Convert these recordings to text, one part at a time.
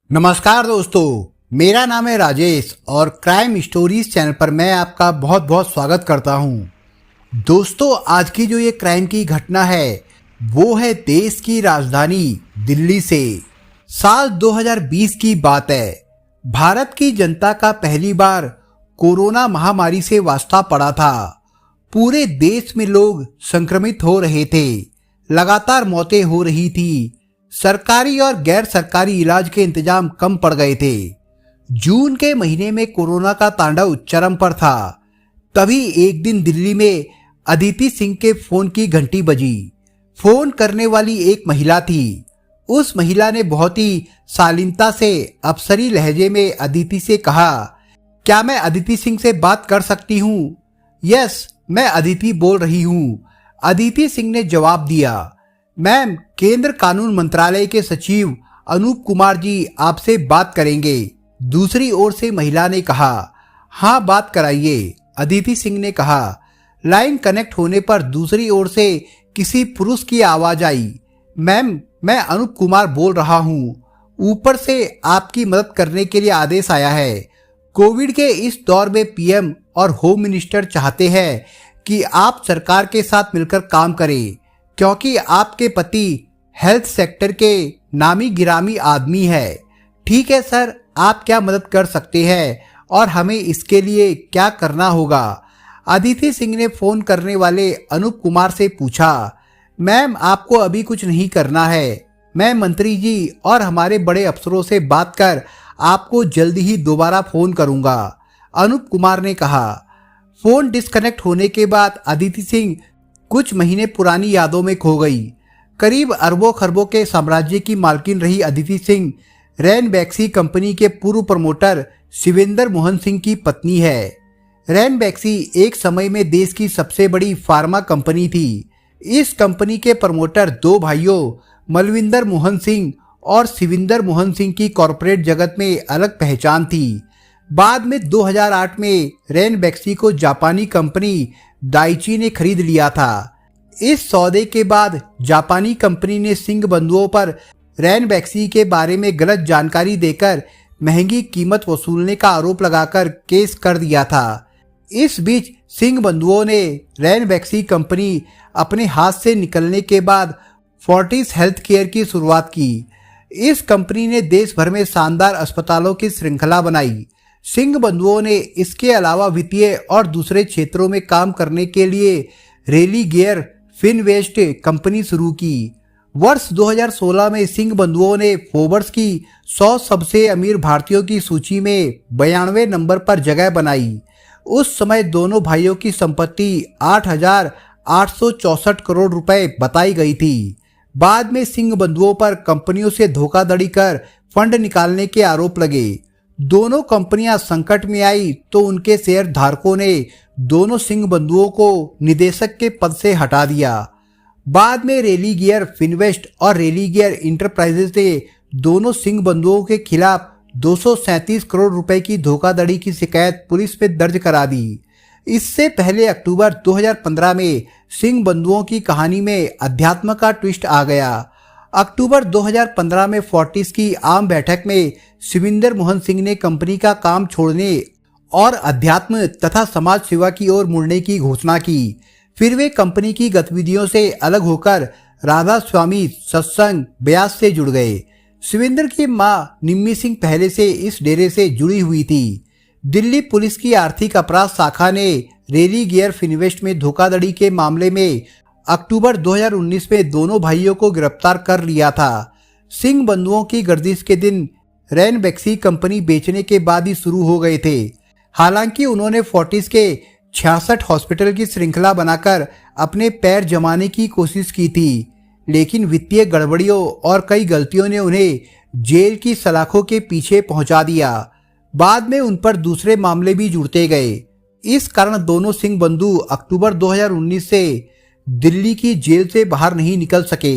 नमस्कार दोस्तों, मेरा नाम है राजेश और क्राइम स्टोरीज चैनल पर मैं आपका बहुत बहुत स्वागत करता हूं। दोस्तों, आज की जो ये क्राइम की घटना है वो है देश की राजधानी दिल्ली से। साल 2020 की बात है। भारत की जनता का पहली बार कोरोना महामारी से वास्ता पड़ा था। पूरे देश में लोग संक्रमित हो रहे थे, लगातार मौतें हो रही थी। सरकारी और गैर सरकारी इलाज के इंतजाम कम पड़ गए थे। जून के महीने में कोरोना का तांडव चरम पर था। तभी एक दिन दिल्ली में अदिति सिंह के फोन की घंटी बजी। फोन करने वाली एक महिला थी। उस महिला ने बहुत ही शालीनता से अफसरी लहजे में अदिति से कहा, क्या मैं अदिति सिंह से बात कर सकती हूँ? यस, मैं अदिति बोल रही हूँ। अदिति सिंह ने जवाब दिया, मैम, केंद्र कानून मंत्रालय के सचिव अनूप कुमार जी आपसे बात करेंगे। दूसरी ओर से महिला ने कहा, हाँ बात कराइए। अदिति सिंह ने कहा। लाइन कनेक्ट होने पर दूसरी ओर से किसी पुरुष की आवाज आई, मैम, मैं अनूप कुमार बोल रहा हूँ। ऊपर से आपकी मदद करने के लिए आदेश आया है। कोविड के इस दौर में पीएम और होम मिनिस्टर चाहते हैं कि आप सरकार के साथ मिलकर काम करें, क्योंकि आपके पति हेल्थ सेक्टर के नामी गिरामी आदमी है। ठीक है सर, आप क्या मदद कर सकते हैं और हमें इसके लिए क्या करना होगा? अदिति सिंह ने फोन करने वाले अनूप कुमार से पूछा, मैम, आपको अभी कुछ नहीं करना है। मैं मंत्री जी और हमारे बड़े अफसरों से बात कर आपको जल्दी ही दोबारा फोन करूंगा, अनूप कुमार ने कहा। फोन डिस्कनेक्ट होने के बाद अदिति सिंह कुछ महीने पुरानी यादों में खो गई। करीब अरबों खरबों के साम्राज्य की मालकिन रही अदिति सिंह रैनबैक्सी कंपनी के पूर्व प्रमोटर शिवेंद्र मोहन सिंह की पत्नी है। रैनबैक्सी एक समय में देश की सबसे बड़ी फार्मा कंपनी थी। इस कंपनी के प्रमोटर दो भाइयों मलविंदर मोहन सिंह और शिविंदर मोहन सिंह की कॉरपोरेट जगत में अलग पहचान थी। बाद में 2008 में रैनबैक्सी को जापानी कंपनी दाइची ने खरीद लिया था। इस सौदे के बाद जापानी कंपनी ने सिंह बंधुओं पर रैनबैक्सी के बारे में गलत जानकारी देकर महंगी कीमत वसूलने का आरोप लगाकर केस कर दिया था। इस बीच सिंह बंधुओं ने रैनबैक्सी कंपनी अपने हाथ से निकलने के बाद फोर्टिस हेल्थ केयर की शुरुआत की। इस कंपनी ने देश भर में शानदार अस्पतालों की श्रृंखला बनाई। सिंह बंधुओं ने इसके अलावा वित्तीय और दूसरे क्षेत्रों में काम करने के लिए रेलिगेयर फिनवेस्ट कंपनी शुरू की। वर्ष 2016 में सिंह बंधुओं ने फोर्ब्स की 100 सबसे अमीर भारतीयों की सूची में 92वें नंबर पर जगह बनाई। उस समय दोनों भाइयों की संपत्ति 8,864 करोड़ रुपए बताई गई थी। बाद में सिंह बंधुओं पर कंपनियों से धोखाधड़ी कर फंड निकालने के आरोप लगे। दोनों कंपनियां संकट में आई तो उनके शेयर धारकों ने दोनों सिंह बंधुओं को निदेशक के पद से हटा दिया। बाद में रेलिगेयर फिनवेस्ट और रेलिगेयर इंटरप्राइजेज ने दोनों सिंह बंधुओं के खिलाफ 237 करोड़ रुपए की धोखाधड़ी की शिकायत पुलिस में दर्ज करा दी। इससे पहले अक्टूबर 2015 में सिंह बंधुओं की कहानी में अध्यात्म का ट्विस्ट आ गया। अक्टूबर 2015 में फोर्टिस की आम बैठक में शिविंदर मोहन सिंह ने कंपनी का काम छोड़ने और अध्यात्म तथा समाज सेवा की ओर मुड़ने की घोषणा की। फिर वे कंपनी की गतिविधियों से अलग होकर राधा स्वामी सत्संग ब्यास से जुड़ गए। शिविंदर की मां निम्मी सिंह पहले से इस डेरे से जुड़ी हुई थी। दिल्ली पुलिस की आर्थिक अपराध शाखा ने रेलिगेयर फिनवेस्ट में धोखाधड़ी के मामले में अक्टूबर 2019 में दोनों भाइयों को गिरफ्तार कर लिया था। सिंह बंधुओं की गर्दिश के दिन रैनबैक्सी कंपनी बेचने के बाद ही शुरू हो गए थे। हालांकि उन्होंने फोर्टिस के 66 हॉस्पिटल की श्रृंखला बनाकर अपने पैर जमाने की कोशिश की थी, लेकिन वित्तीय गड़बड़ियों और कई गलतियों ने उन्हें जेल की सलाखों के पीछे पहुंचा दिया। बाद में उन पर दूसरे मामले भी जुड़ते गए। इस कारण दोनों सिंह बंधु अक्टूबर 2019 से दिल्ली की जेल से बाहर नहीं निकल सके।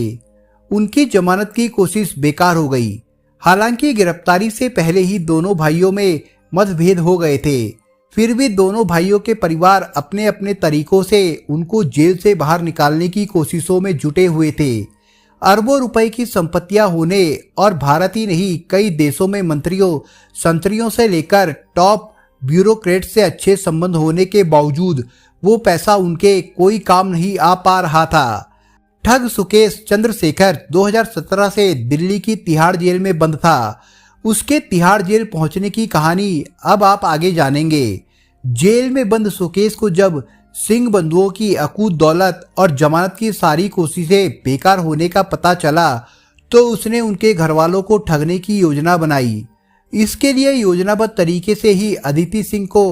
उनकी जमानत की कोशिश बेकार हो गई। हालांकि गिरफ्तारी से पहले ही दोनों भाइयों में मतभेद हो गए थे। फिर भी दोनों भाइयों के परिवार अपने अपने तरीकों से उनको जेल से बाहर निकालने की कोशिशों में जुटे हुए थे। अरबों रुपए की संपत्तियां होने और भारत ही नहीं कई देशों में मंत्रियों संतरियों से लेकर टॉप ब्यूरोक्रेट से अच्छे संबंध होने के बावजूद वो पैसा उनके कोई काम नहीं आ पा रहा था। ठग सुकेश चंद्रशेखर 2017 से दिल्ली की तिहाड़ जेल में बंद था। उसके तिहाड़ जेल पहुंचने की कहानी अब आप आगे जानेंगे। जेल में बंद सुकेश को जब सिंह बंधुओं की अकूत दौलत और जमानत की सारी कोशिशें बेकार होने का पता चला तो उसने उनके घर वालों को ठगने की योजना बनाई। इसके लिए योजनाबद्ध तरीके से ही अदिति सिंह को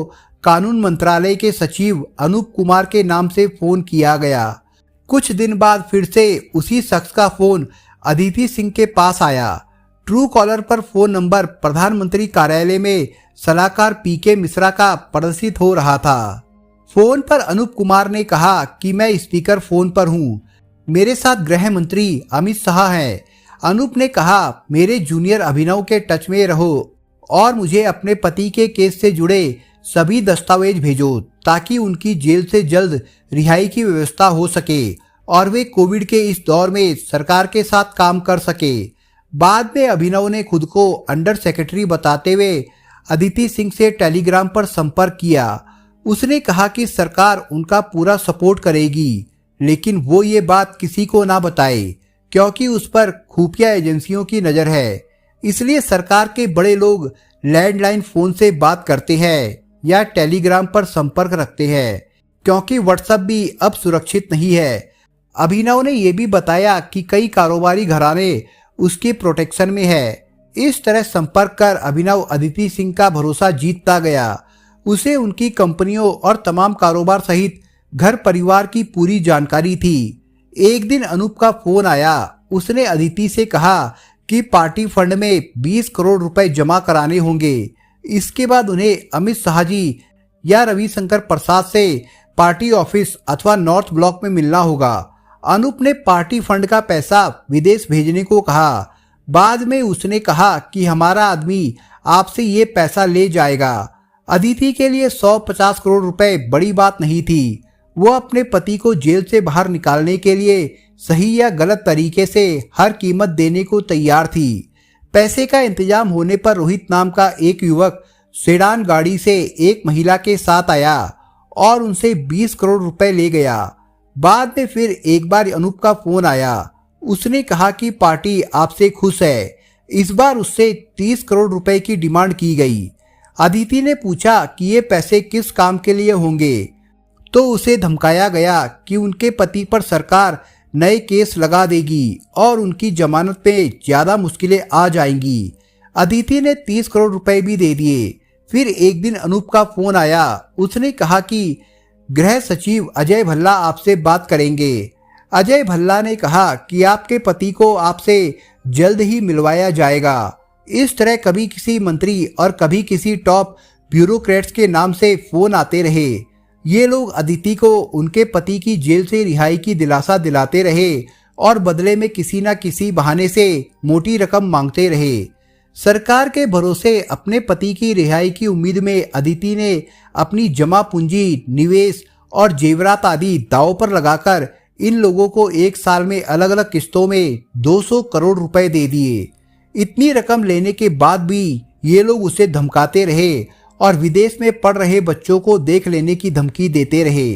कानून मंत्रालय के सचिव अनूप कुमार के नाम से फोन किया गया। कुछ दिन बाद फिर से उसी शख्स का फोन अदिति सिंह के पास आया। ट्रू कॉलर पर फोन नंबर प्रधानमंत्री कार्यालय में सलाहकार पीके मिश्रा का प्रदर्शित हो रहा था। फोन पर अनूप कुमार ने कहा कि मैं स्पीकर फोन पर हूँ, मेरे साथ गृह मंत्री अमित शाह हैं। अनूप ने कहा मेरे जूनियर अभिनव के टच में रहो और मुझे अपने पति के केस से जुड़े सभी दस्तावेज भेजो ताकि उनकी जेल से जल्द रिहाई की व्यवस्था हो सके और वे कोविड के इस दौर में सरकार के साथ काम कर सके। बाद में अभिनव ने खुद को अंडर सेक्रेटरी बताते हुए अदिति सिंह से टेलीग्राम पर संपर्क किया। उसने कहा कि सरकार उनका पूरा सपोर्ट करेगी, लेकिन वो ये बात किसी को ना बताए क्योंकि उस पर खुफिया एजेंसियों की नज़र है। इसलिए सरकार के बड़े लोग लैंडलाइन फोन से बात करते हैं या टेलीग्राम पर संपर्क रखते हैं क्योंकि व्हाट्सएप भी अब सुरक्षित नहीं है। अभिनव ने यह भी बताया कि कई कारोबारी घराने उसके प्रोटेक्शन में है। इस तरह संपर्क कर अभिनव अदिति सिंह का भरोसा जीतता गया। उसे उनकी कंपनियों और तमाम कारोबार सहित घर परिवार की पूरी जानकारी थी। एक दिन अनूप का फोन आया। उसने अदिति से कहा कि पार्टी फंड में 20 करोड़ रुपए जमा कराने होंगे। इसके बाद उन्हें अमित शाह जी या रविशंकर प्रसाद से पार्टी ऑफिस अथवा नॉर्थ ब्लॉक में मिलना होगा। अनूप ने पार्टी फंड का पैसा विदेश भेजने को कहा। बाद में उसने कहा कि हमारा आदमी आपसे ये पैसा ले जाएगा। अदिति के लिए 150 करोड़ रुपए बड़ी बात नहीं थी। वो अपने पति को जेल से बाहर निकालने के लिए सही या गलत तरीके से हर कीमत देने को तैयार थी। पैसे का इंतजाम होने पर रोहित नाम का एक युवक सेडान गाड़ी से एक महिला के साथ आया और उनसे 20 करोड़ रुपए ले गया। बाद में फिर एक बार अनूप का फोन आया। उसने कहा कि पार्टी आपसे खुश है। इस बार उससे 30 करोड़ रुपए की डिमांड की गई। अदिति ने पूछा कि ये पैसे किस काम के लिए होंगे, तो उसे धमकाया गया कि उनके पति पर सरकार नए केस लगा देगी और उनकी जमानत पे ज्यादा मुश्किलें आ जाएंगी। अदिति ने 30 करोड़ रुपए भी दे दिए। फिर एक दिन अनूप का फोन आया। उसने कहा कि गृह सचिव अजय भल्ला आपसे बात करेंगे। अजय भल्ला ने कहा कि आपके पति को आपसे जल्द ही मिलवाया जाएगा। इस तरह कभी किसी मंत्री और कभी किसी टॉप ब्यूरोक्रेट्स के नाम से फोन आते रहे। ये लोग अदिति को उनके पति की जेल से रिहाई की दिलासा दिलाते रहे और बदले में किसी न किसी बहाने से मोटी रकम मांगते रहे। सरकार के भरोसे अपने पति की रिहाई की उम्मीद में अदिति ने अपनी जमा पूंजी, निवेश और जेवरात आदि दांव पर लगाकर इन लोगों को एक साल में अलग अलग किस्तों में 200 करोड़ रुपए दे दिए। इतनी रकम लेने के बाद भी ये लोग उसे धमकाते रहे और विदेश में पढ़ रहे बच्चों को देख लेने की धमकी देते रहे।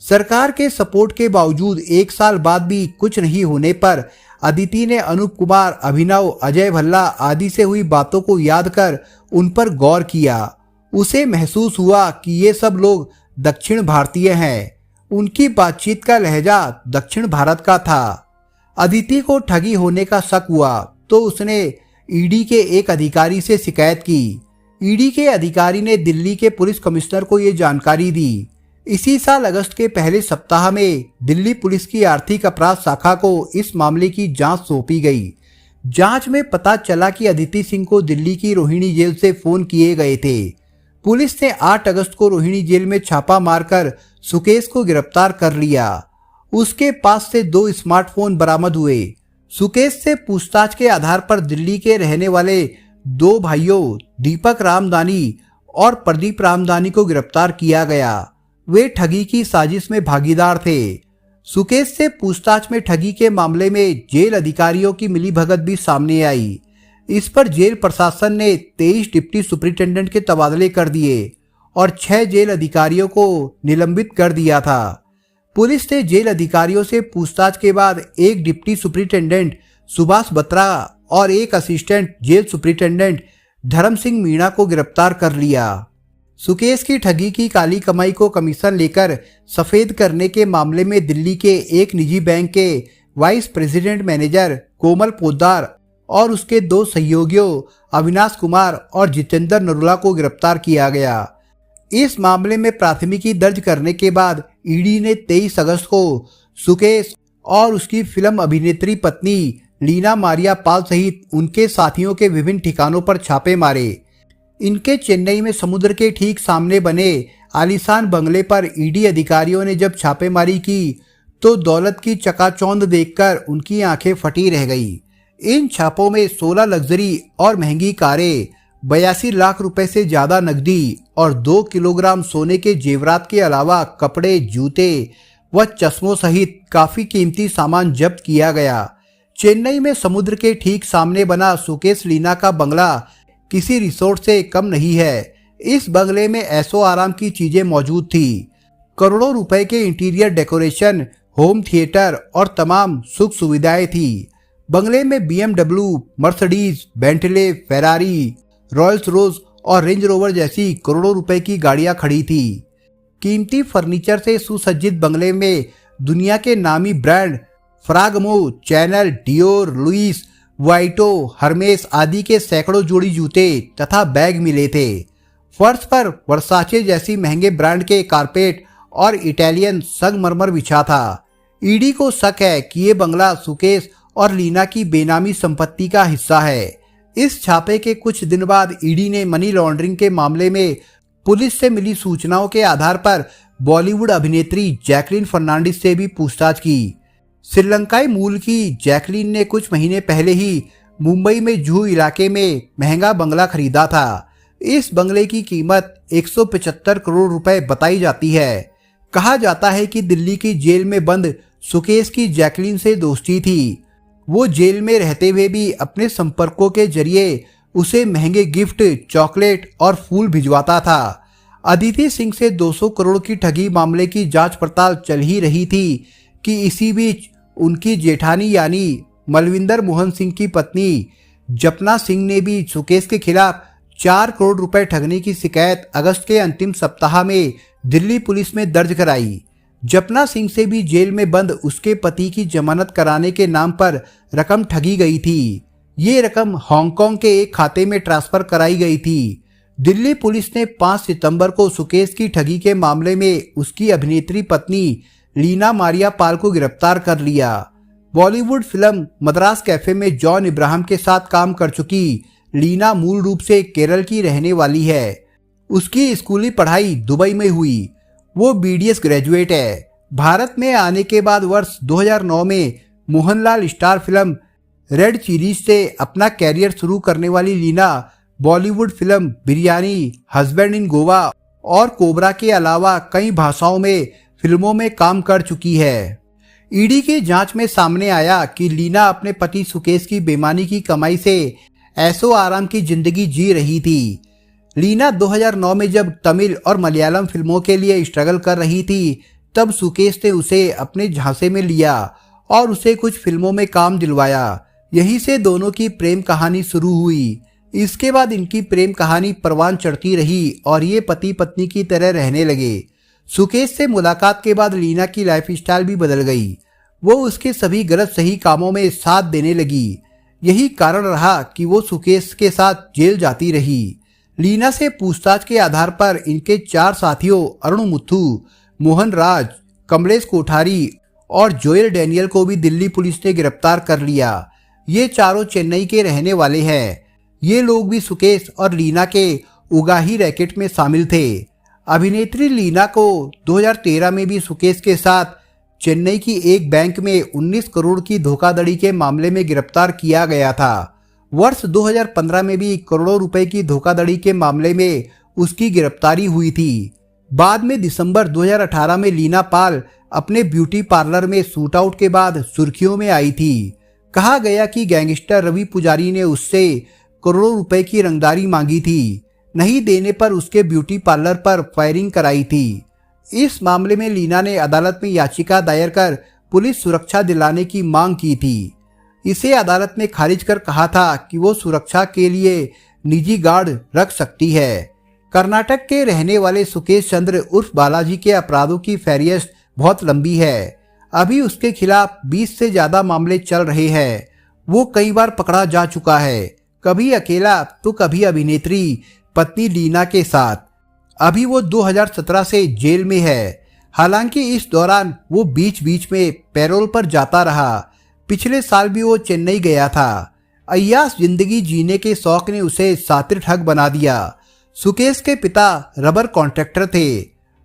सरकार के सपोर्ट के बावजूद एक साल बाद भी कुछ नहीं होने पर अदिति ने अनूप कुमार, अभिनव, अजय भल्ला आदि से हुई बातों को याद कर उन पर गौर किया। उसे महसूस हुआ कि ये सब लोग दक्षिण भारतीय हैं। उनकी बातचीत का लहजा दक्षिण भारत का था। अदिति को ठगी होने का शक हुआ तो उसने ईडी के एक अधिकारी से शिकायत की। ईडी के अधिकारी ने दिल्ली के पुलिस कमिश्नर को ये जानकारी दी। इसी साल अगस्त के पहले सप्ताह में दिल्ली पुलिस की आर्थिक अपराध शाखा को इस मामले की जांच सौंपी गई। जांच में पता चला कि अदिति सिंह को दिल्ली की रोहिणी जेल से फोन किए गए थे। पुलिस ने 8 अगस्त को रोहिणी जेल में छापा मारकर सुकेश को गिरफ्तार कर लिया। उसके पास से 2 स्मार्टफोन बरामद हुए। सुकेश से पूछताछ के आधार पर दिल्ली के रहने वाले 2 भाइयों दीपक रामदानी और प्रदीप रामदानी को गिरफ्तार किया गया। वे ठगी की साजिश में भागीदार थे। सुकेश से पूछताछ में ठगी के मामले में जेल अधिकारियों की मिलीभगत भी सामने आई। इस पर जेल प्रशासन ने 23 डिप्टी सुपरिटेंडेंट के तबादले कर दिए और 6 जेल अधिकारियों को निलंबित कर दिया था। पुलिस ने जेल अधिकारियों से पूछताछ के बाद एक डिप्टी सुपरिटेंडेंट सुभाष बत्रा और एक असिस्टेंट जेल सुपरिटेंडेंट धर्म सिंह मीणा को गिरफ्तार कर लिया। सुकेश की ठगी की काली कमाई को कमीशन लेकर सफेद करने के मामले में दिल्ली के एक निजी बैंक के वाइस प्रेसिडेंट मैनेजर कोमल पोद्दार और उसके 2 सहयोगियों अविनाश कुमार और जितेंद्र नरूला को गिरफ्तार किया गया। इस मामले में प्राथमिकी दर्ज करने के बाद ईडी ने 23 अगस्त को सुकेश और उसकी फिल्म अभिनेत्री पत्नी लीना मारिया पाल सहित उनके साथियों के विभिन्न ठिकानों पर छापे मारे। इनके चेन्नई में समुद्र के ठीक सामने बने आलीशान बंगले पर ईडी अधिकारियों ने जब छापेमारी की तो दौलत की चकाचौंध देखकर उनकी आंखें फटी रह गई। इन छापों में 16 लग्जरी और महंगी कारें, 82 लाख रुपए से ज्यादा नकदी और 2 किलोग्राम सोने के जेवरात के अलावा कपड़े, जूते व चश्मों सहित काफी कीमती सामान जब्त किया गया। चेन्नई में समुद्र के ठीक सामने बना सुकेश लीना का बंगला किसी रिसोर्ट से कम नहीं है। इस बंगले में ऐशो आराम की चीजें मौजूद थी। करोड़ों रुपए के इंटीरियर डेकोरेशन, होम थिएटर और तमाम सुख सुविधाएं थी। बंगले में BMW, Mercedes, Bentley, Ferrari, Rolls Royce और रेंज रोवर जैसी करोड़ों रुपए की गाड़ियां खड़ी थी। कीमती फर्नीचर से सुसज्जित बंगले में दुनिया के नामी brand Ferragamo, Chanel, Dior, Louis, Vuitton, Hermes आदि के सैकड़ों जोड़ी जूते तथा बैग मिले थे। फर्श पर वर्साचे जैसी महंगे ब्रांड के कारपेट और इटालियन संगमरमर बिछा था। ईडी को शक है कि ये बंगला सुकेश और लीना की बेनामी संपत्ति का हिस्सा है। इस छापे के कुछ दिन बाद ईडी ने मनी लॉन्ड्रिंग के मामले में पुलिस से मिली सूचनाओं के आधार पर बॉलीवुड अभिनेत्री जैकलीन फर्नांडिस से भी पूछताछ की। श्रीलंकाई मूल की जैकलीन ने कुछ महीने पहले ही मुंबई में जुहू इलाके में महंगा बंगला खरीदा था। इस बंगले की कीमत 175 करोड़ रुपए बताई जाती है। कहा जाता है कि दिल्ली की जेल में बंद सुकेश की जैकलीन से दोस्ती थी। वो जेल में रहते हुए भी अपने संपर्कों के जरिए उसे महंगे गिफ्ट, चॉकलेट और फूल भिजवाता था। अदिति सिंह से 200 करोड़ की ठगी मामले की जांच पड़ताल चल ही रही थी कि इसी बीच उनकी जेठानी यानी मलविंदर मोहन सिंह की पत्नी जपना सिंह ने भी सुकेश के खिलाफ 4 करोड़ रुपए ठगने की शिकायत अगस्त के अंतिम सप्ताह में दिल्ली पुलिस में दर्ज कराई। जपना सिंह से भी जेल में बंद उसके पति की जमानत कराने के नाम पर रकम ठगी गई थी। ये रकम हांगकांग के एक खाते में ट्रांसफर कराई गई थी। दिल्ली पुलिस ने 5 सितंबर को सुकेश की ठगी के मामले में उसकी अभिनेत्री पत्नी लीना मारिया पाल को गिरफ्तार कर लिया। बॉलीवुड फिल्म मद्रास कैफे में जॉन इब्राहिम के साथ काम कर चुकी लीना मूल रूप से केरल की रहने वाली है। उसकी स्कूली पढ़ाई दुबई में हुई। वो BDS ग्रेजुएट है। भारत में आने के बाद वर्ष 2009 में Mohanlal star film red chillies से अपना कैरियर शुरू करने वाली Leena Bollywood film Biryani, husband in Goa और कोबरा के अलावा कई भाषाओं में फिल्मों में काम कर चुकी है। ईडी की जांच में सामने आया कि लीना अपने पति सुकेश की बेईमानी की कमाई से ऐशो आराम की जिंदगी जी रही थी। लीना 2009 में जब तमिल और मलयालम फिल्मों के लिए स्ट्रगल कर रही थी तब सुकेश ने उसे अपने झांसे में लिया और उसे कुछ फिल्मों में काम दिलवाया। यहीं से दोनों की प्रेम कहानी शुरू हुई। इसके बाद इनकी प्रेम कहानी परवान चढ़ती रही और ये पति पत्नी की तरह रहने लगे। सुकेश से मुलाकात के बाद लीना की लाइफस्टाइल भी बदल गई। वो उसके सभी गलत सही कामों में साथ देने लगी। यही कारण रहा कि वो सुकेश के साथ जेल जाती रही। लीना से पूछताछ के आधार पर इनके 4 साथियों अरुण मुथु, मोहन राज, कमलेश कोठारी और जोएल डैनियल को भी दिल्ली पुलिस ने गिरफ्तार कर लिया। ये चारों चेन्नई के रहने वाले हैं। ये लोग भी सुकेश और लीना के उगाही रैकेट में शामिल थे। अभिनेत्री लीना को 2013 में भी सुकेश के साथ चेन्नई की एक बैंक में 19 करोड़ की धोखाधड़ी के मामले में गिरफ्तार किया गया था। वर्ष 2015 में भी करोड़ों रुपए की धोखाधड़ी के मामले में उसकी गिरफ्तारी हुई थी। बाद में दिसंबर 2018 में लीना पाल अपने ब्यूटी पार्लर में शूट आउट के बाद सुर्खियों में आई थी। कहा गया कि गैंगस्टर रवि पुजारी ने उससे करोड़ों रुपए की रंगदारी मांगी थी। नहीं देने पर उसके ब्यूटी पार्लर पर फायरिंग कराई थी। इस मामले में लीना ने अदालत में याचिका दायर कर पुलिस सुरक्षा दिलाने की मांग की थी। इसे अदालत ने खारिज कर कहा था कि वो सुरक्षा के लिए निजी गार्ड रख सकती है। कर्नाटक के रहने वाले सुकेश चंद्र उर्फ बालाजी के अपराधों की फहरिस्त बहुत लंबी है। अभी उसके खिलाफ 20 से ज्यादा मामले चल रहे हैं। वो कई बार पकड़ा जा चुका है, कभी अकेला तो कभी अभिनेत्री पत्नी लीना के साथ। अभी वो 2017 से जेल में है। हालांकि इस दौरान वो बीच बीच में पैरोल पर जाता रहा। पिछले साल भी वो चेन्नई गया था। अय्याश जिंदगी जीने के शौक ने उसे सातिर ठग बना दिया। सुकेश के पिता रबर कॉन्ट्रैक्टर थे।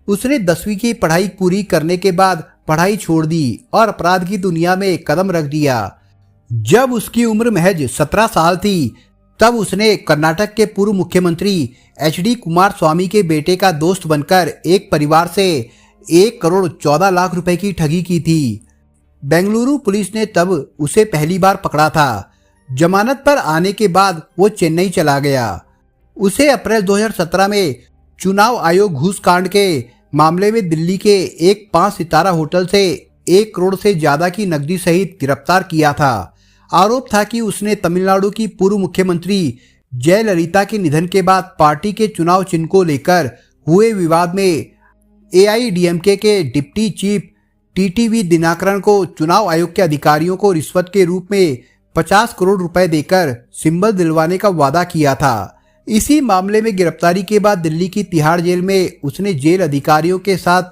उसने 10वीं की पढ़ाई पूरी करने के बाद पढ़ाई छोड़ दी और अपराध की दुनिया में कदम रख दिया। जब उसकी उम्र महज 17 साल थी तब उसने कर्नाटक के पूर्व मुख्यमंत्री HD कुमारस्वामी के बेटे का दोस्त बनकर एक परिवार से 1 करोड़ 14 लाख रुपए की ठगी की थी। बेंगलुरु पुलिस ने तब उसे पहली बार पकड़ा था। जमानत पर आने के बाद वो चेन्नई चला गया। उसे अप्रैल 2017 में चुनाव आयोग घूस कांड के मामले में दिल्ली के एक 5 सितारा होटल से 1 करोड़ से ज्यादा की नकदी सहित गिरफ्तार किया था। आरोप था कि उसने तमिलनाडु की पूर्व मुख्यमंत्री जयललिता के निधन के बाद पार्टी के चुनाव चिन्ह को लेकर हुए विवाद में AIADMK के डिप्टी चीफ TTV दिनाकरन को चुनाव आयोग के अधिकारियों को रिश्वत के रूप में 50 करोड़ रुपए देकर सिंबल दिलवाने का वादा किया था। इसी मामले में गिरफ्तारी के बाद दिल्ली की तिहाड़ जेल में उसने जेल अधिकारियों के साथ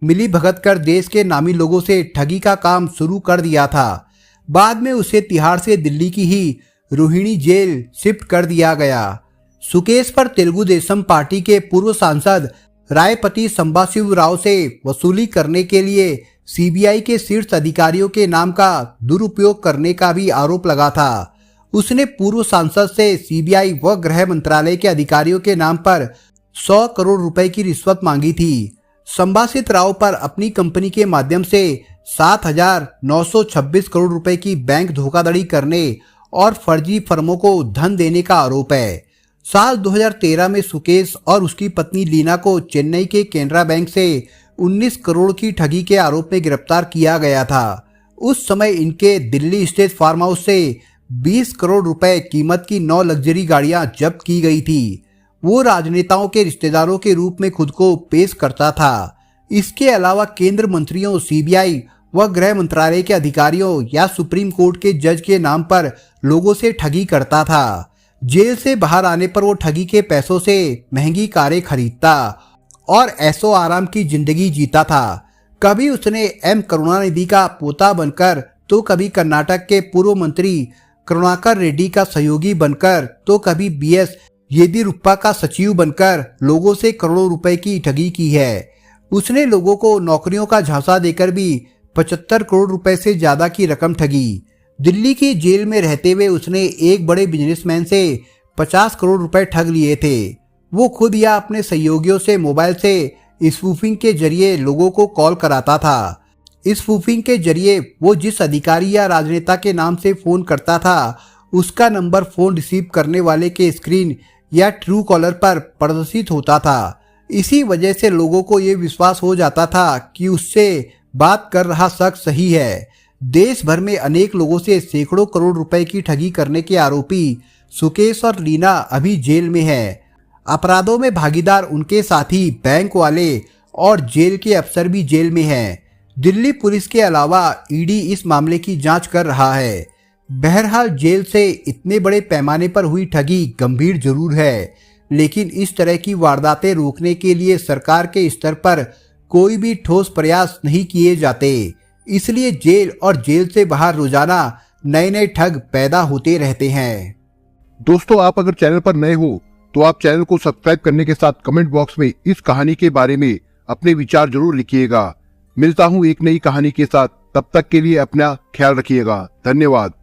मिली भगत कर देश के नामी लोगों से ठगी का काम शुरू कर दिया था। बाद में उसे तिहाड़ से दिल्ली की ही रोहिणी जेल शिफ्ट कर दिया गया। सुकेश पर तेलुगु देशम पार्टी के पूर्व सांसद रायपति संबाशिव राव से वसूली करने के लिए CBI के शीर्ष अधिकारियों के नाम का दुरुपयोग करने का भी आरोप लगा था। उसने पूर्व सांसद से CBI व गृह मंत्रालय के अधिकारियों के नाम पर 100 करोड़ रुपए की रिश्वत मांगी थी। संभाषित राव पर अपनी कंपनी के माध्यम से 7,926 करोड़ रुपए की बैंक धोखाधड़ी करने और फर्जी फर्मों को धन देने का आरोप है। साल 2013 में सुकेश और उसकी पत्नी लीना को चेन्नई के केनरा बैंक से 19 करोड़ की ठगी के आरोप में गिरफ्तार किया गया था। उस समय इनके दिल्ली स्टेट फार्म हाउस से 20 करोड़ रुपए कीमत की 9 लग्जरी गाड़ियां जब्त की गई थी। वो राजनेताओं के रिश्तेदारों के रूप में खुद को पेश करता था। इसके अलावा केंद्र मंत्रियों, CBI व गृह मंत्रालय के अधिकारियों या सुप्रीम कोर्ट के जज के नाम पर लोगों से ठगी करता था। जेल से बाहर आने पर वो ठगी के पैसों से महंगी कारें खरीदता और ऐशो आराम की जिंदगी जीता था। कभी उसने M करुणानिधि का पोता बनकर तो कभी कर्नाटक के पूर्व मंत्री करुणाकर रेड्डी का सहयोगी बनकर तो कभी BS येदियुरप्पा का सचिव बनकर लोगों से करोड़ों रुपए की ठगी की है। उसने लोगों को नौकरियों का झांसा देकर भी 75 करोड़ रुपए से ज्यादा की रकम ठगी। दिल्ली की जेल में रहते हुए उसने एक बड़े बिजनेसमैन से 50 करोड़ रुपए ठग लिए थे। वो खुद या अपने सहयोगियों से मोबाइल से स्पूफिंग के जरिए लोगों को कॉल कराता था। स्पूफिंग के जरिए वो जिस अधिकारी या राजनेता के नाम से फोन करता था उसका नंबर फोन रिसीव करने वाले के स्क्रीन या ट्रू कॉलर पर प्रदर्शित होता था। इसी वजह से लोगों को ये विश्वास हो जाता था कि उससे बात कर रहा शख्स सही है। देश भर में अनेक लोगों से सैकड़ों करोड़ रुपए की ठगी करने के आरोपी सुकेश और लीना अभी जेल में है। अपराधों में भागीदार उनके साथी बैंक वाले और जेल के अफसर भी जेल में हैं। दिल्ली पुलिस के अलावा ED इस मामले की जांच कर रहा है। बहरहाल जेल से इतने बड़े पैमाने पर हुई ठगी गंभीर जरूर है, लेकिन इस तरह की वारदातें रोकने के लिए सरकार के स्तर पर कोई भी ठोस प्रयास नहीं किए जाते। इसलिए जेल और जेल से बाहर रोजाना नए नए ठग पैदा होते रहते हैं। दोस्तों, आप अगर चैनल पर नए हो तो आप चैनल को सब्सक्राइब करने के साथ कमेंट बॉक्स में इस कहानी के बारे में अपने विचार जरूर लिखिएगा। मिलता हूँ एक नई कहानी के साथ, तब तक के लिए अपना ख्याल रखिएगा। धन्यवाद।